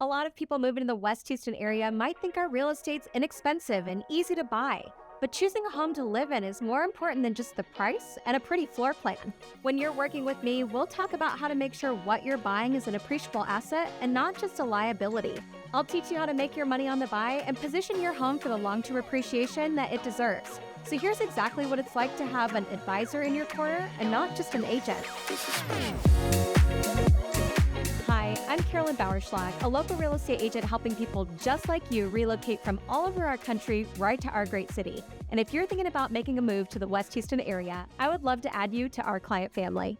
A lot of people moving to the West Houston area might think our real estate's inexpensive and easy to buy. But choosing a home to live in is more important than just the price and a pretty floor plan. When you're working with me, we'll talk about how to make sure what you're buying is an appreciable asset and not just a liability. I'll teach you how to make your money on the buy and position your home for the long-term appreciation that it deserves. So here's exactly what it's like to have an advisor in your corner and not just an agent. Hi, I'm Carolyn Bauerschlag, a local real estate agent helping people just like you relocate from all over our country right to our great city. And if you're thinking about making a move to the West Houston area, I would love to add you to our client family.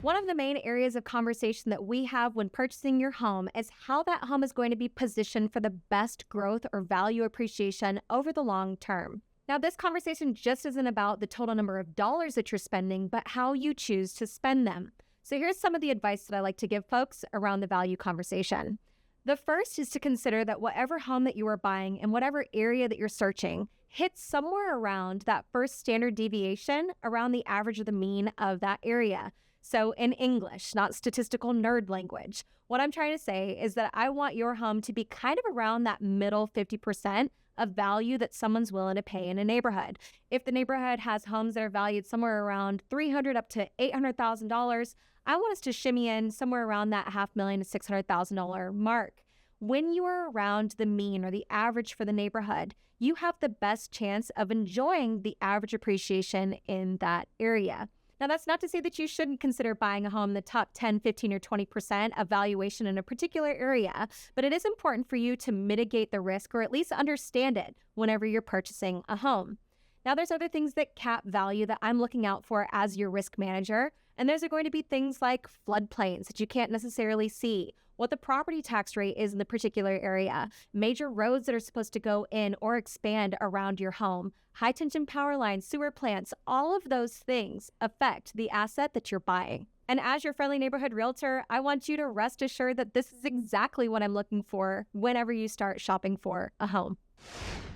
One of the main areas of conversation that we have when purchasing your home is how that home is going to be positioned for the best growth or value appreciation over the long term. Now, this conversation just isn't about the total number of dollars that you're spending, but how you choose to spend them. So here's some of the advice that I like to give folks around the value conversation. The first is to consider that whatever home that you are buying and whatever area that you're searching hits somewhere around that first standard deviation around the average of the mean of that area. So in English, not statistical nerd language, what I'm trying to say is that I want your home to be kind of around that middle 50% of value that someone's willing to pay in a neighborhood. If the neighborhood has homes that are valued somewhere around $300,000 up to $800,000, I want us to shimmy in somewhere around that $500,000 to $600,000 mark. When you are around the mean or the average for the neighborhood, you have the best chance of enjoying the average appreciation in that area. Now, that's not to say that you shouldn't consider buying a home in the top 10, 15, or 20% of valuation in a particular area, but it is important for you to mitigate the risk or at least understand it whenever you're purchasing a home. Now, there's other things that cap value that I'm looking out for as your risk manager, and those are going to be things like floodplains that you can't necessarily see, what the property tax rate is in the particular area, major roads that are supposed to go in or expand around your home, high tension power lines, sewer plants, all of those things affect the asset that you're buying. And as your friendly neighborhood realtor, I want you to rest assured that this is exactly what I'm looking for whenever you start shopping for a home.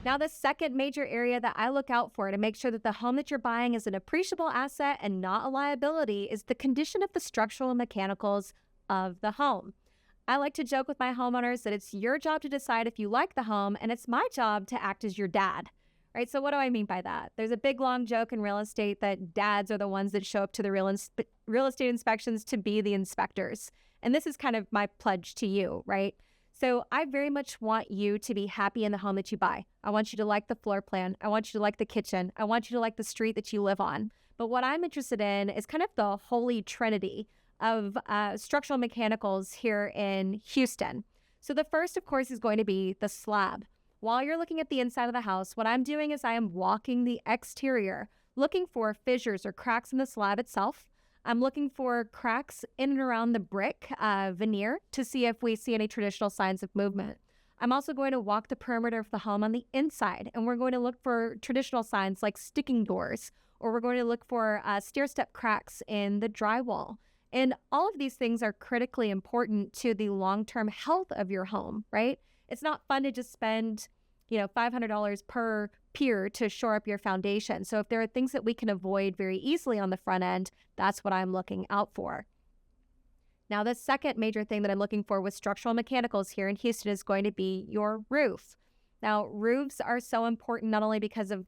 Now, the second major area that I look out for to make sure that the home that you're buying is an appreciable asset and not a liability is the condition of the structural and mechanicals of the home. I like to joke with my homeowners that it's your job to decide if you like the home, and it's my job to act as your dad. Right? So what do I mean by that? There's a big, long joke in real estate that dads are the ones that show up to the real estate inspections to be the inspectors. And this is kind of my pledge to you, right? So I very much want you to be happy in the home that you buy. I want you to like the floor plan. I want you to like the kitchen. I want you to like the street that you live on. But what I'm interested in is kind of the holy trinity of structural mechanicals here in Houston. So the first, of course, is going to be the slab. While you're looking at the inside of the house, what I'm doing is I am walking the exterior, looking for fissures or cracks in the slab itself. I'm looking for cracks in and around the brick veneer to see if we see any traditional signs of movement. I'm also going to walk the perimeter of the home on the inside, and we're going to look for traditional signs like sticking doors, or we're going to look for stair-step cracks in the drywall. And all of these things are critically important to the long-term health of your home, right? It's not fun to just spend, $500 per pier to shore up your foundation. So if there are things that we can avoid very easily on the front end, that's what I'm looking out for. Now, the second major thing that I'm looking for with structural mechanicals here in Houston is going to be your roof. Now, roofs are so important not only because of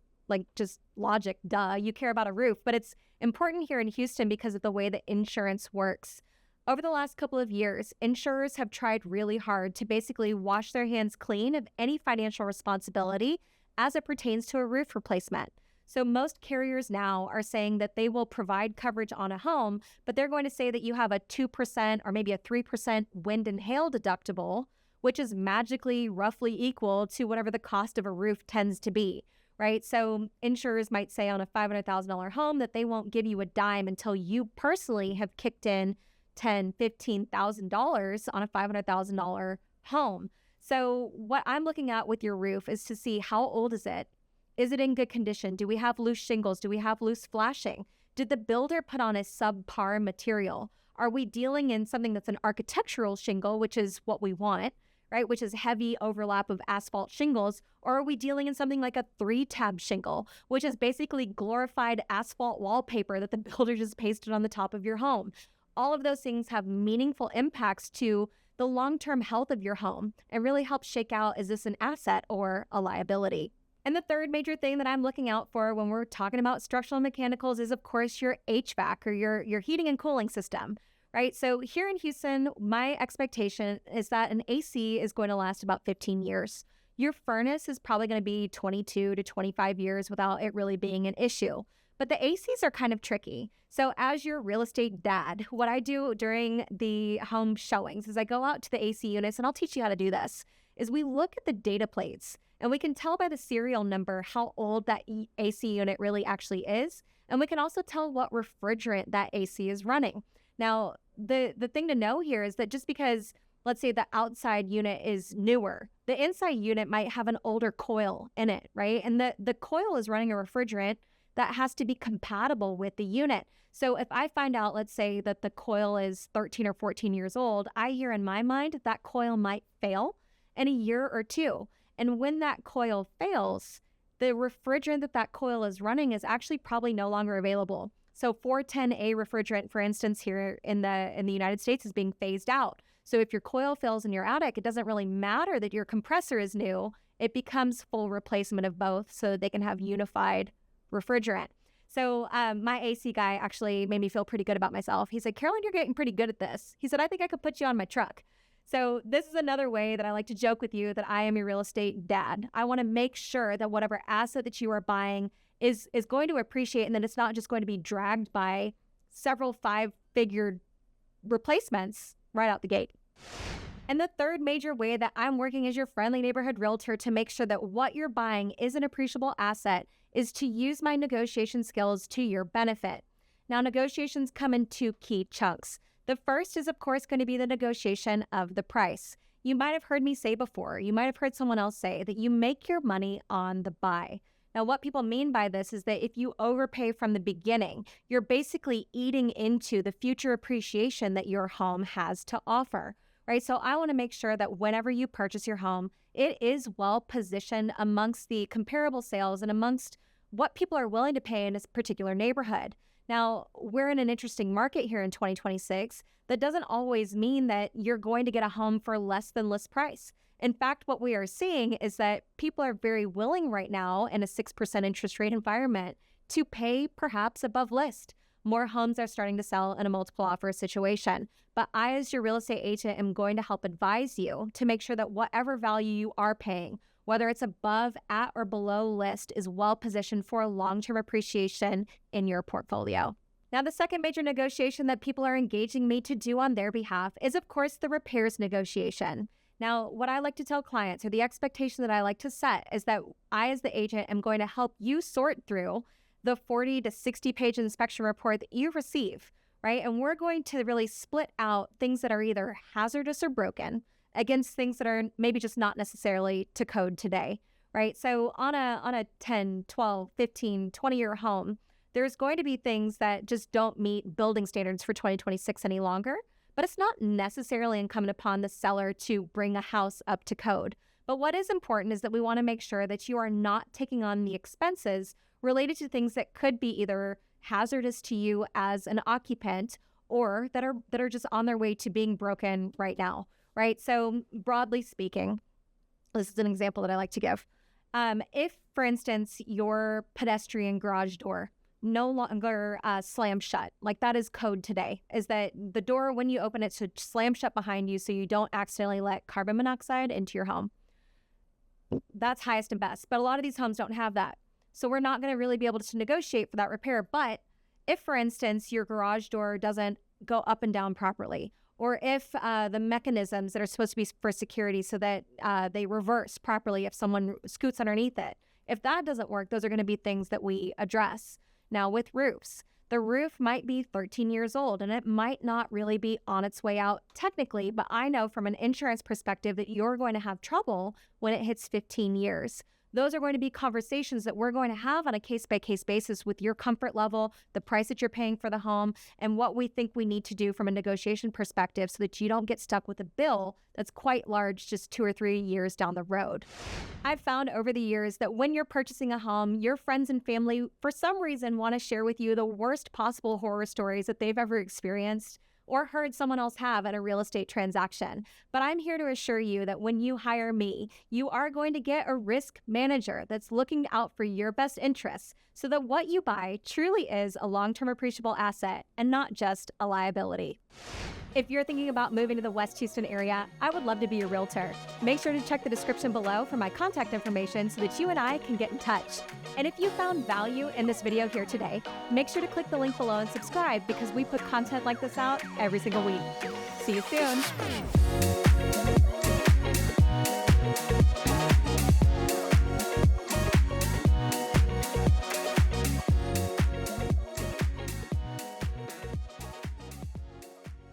just logic, you care about a roof, but it's important here in Houston because of the way that insurance works. Over the last couple of years, insurers have tried really hard to basically wash their hands clean of any financial responsibility as it pertains to a roof replacement. So most carriers now are saying that they will provide coverage on a home, but they're going to say that you have a 2% or maybe a 3% wind and hail deductible, which is magically roughly equal to whatever the cost of a roof tends to be, right? So insurers might say on a $500,000 home that they won't give you a dime until you personally have kicked in $10,000, $15,000 on a $500,000 home. So what I'm looking at with your roof is to see how old is it? Is it in good condition? Do we have loose shingles? Do we have loose flashing? Did the builder put on a subpar material? Are we dealing in something that's an architectural shingle, which is what we want, right? Which is heavy overlap of asphalt shingles, or are we dealing in something like a 3-tab shingle, which is basically glorified asphalt wallpaper that the builder just pasted on the top of your home? All of those things have meaningful impacts to the long-term health of your home and really help shake out, is this an asset or a liability? And the third major thing that I'm looking out for when we're talking about structural and mechanicals is, of course, your HVAC or your heating and cooling system, right? So here in Houston, my expectation is that an AC is going to last about 15 years. Your furnace is probably going to be 22 to 25 years without it really being an issue. But the ACs are kind of tricky. So as your real estate dad, what I do during the home showings is I go out to the AC units, and I'll teach you how to do this, is we look at the data plates. And we can tell by the serial number how old that AC unit really actually is. And we can also tell what refrigerant that AC is running. Now, the thing to know here is that just because, let's say, the outside unit is newer, the inside unit might have an older coil in it, right? And the coil is running a refrigerant that has to be compatible with the unit. So if I find out, let's say, that the coil is 13 or 14 years old, I hear in my mind that coil might fail in a year or two. And when that coil fails, the refrigerant that coil is running is actually probably no longer available. So 410A refrigerant, for instance, here in the United States is being phased out. So if your coil fails in your attic, it doesn't really matter that your compressor is new. It becomes full replacement of both so that they can have unified refrigerant. So my AC guy actually made me feel pretty good about myself. He said, Carolyn, you're getting pretty good at this. He said, I think I could put you on my truck. So this is another way that I like to joke with you that I am your real estate dad. I want to make sure that whatever asset that you are buying is going to appreciate, and that it's not just going to be dragged by several five-figure replacements right out the gate. And the third major way that I'm working as your friendly neighborhood realtor to make sure that what you're buying is an appreciable asset is to use my negotiation skills to your benefit. Now, negotiations come in two key chunks. The first is, of course, going to be the negotiation of the price. You might have heard me say before, you might have heard someone else say that you make your money on the buy. Now, what people mean by this is that if you overpay from the beginning, you're basically eating into the future appreciation that your home has to offer, right? So I want to make sure that whenever you purchase your home, it is well positioned amongst the comparable sales and amongst what people are willing to pay in this particular neighborhood. Now, we're in an interesting market here in 2026. That doesn't always mean that you're going to get a home for less than list price. In fact, what we are seeing is that people are very willing right now in a 6% interest rate environment to pay perhaps above list. More homes are starting to sell in a multiple offer situation. But I, as your real estate agent, am going to help advise you to make sure that whatever value you are paying, whether it's above, at, or below list, is well positioned for long-term appreciation in your portfolio. Now, the second major negotiation that people are engaging me to do on their behalf is, of course, the repairs negotiation. Now, what I like to tell clients, or the expectation that I like to set, is that I, as the agent, am going to help you sort through the 40 to 60 page inspection report that you receive, right? And we're going to really split out things that are either hazardous or broken against things that are maybe just not necessarily to code today, right? So on a 10, 12, 15, 20-year home, there's going to be things that just don't meet building standards for 2026 any longer, but it's not necessarily incumbent upon the seller to bring a house up to code. But what is important is that we want to make sure that you are not taking on the expenses related to things that could be either hazardous to you as an occupant or that are just on their way to being broken right now. Right? So broadly speaking, this is an example that I like to give. If, for instance, your pedestrian garage door no longer slams shut, like that is code today, is that the door, when you open it, should slam shut behind you so you don't accidentally let carbon monoxide into your home. That's highest and best. But a lot of these homes don't have that. So we're not going to really be able to negotiate for that repair. But if, for instance, your garage door doesn't go up and down properly, or if the mechanisms that are supposed to be for security so that they reverse properly if someone scoots underneath it, if that doesn't work, those are going to be things that we address. Now, with roofs, the roof might be 13 years old and it might not really be on its way out technically, but I know from an insurance perspective that you're going to have trouble when it hits 15 years. Those are going to be conversations that we're going to have on a case-by-case basis with your comfort level, the price that you're paying for the home, and what we think we need to do from a negotiation perspective so that you don't get stuck with a bill that's quite large just 2 or 3 years down the road. I've found over the years that when you're purchasing a home, your friends and family, for some reason, want to share with you the worst possible horror stories that they've ever experienced or heard someone else have at a real estate transaction. But I'm here to assure you that when you hire me, you are going to get a risk manager that's looking out for your best interests so that what you buy truly is a long-term appreciable asset and not just a liability. If you're thinking about moving to the West Houston area, I would love to be your realtor. Make sure to check the description below for my contact information so that you and I can get in touch. And if you found value in this video here today, make sure to click the link below and subscribe because we put content like this out every single week. See you soon.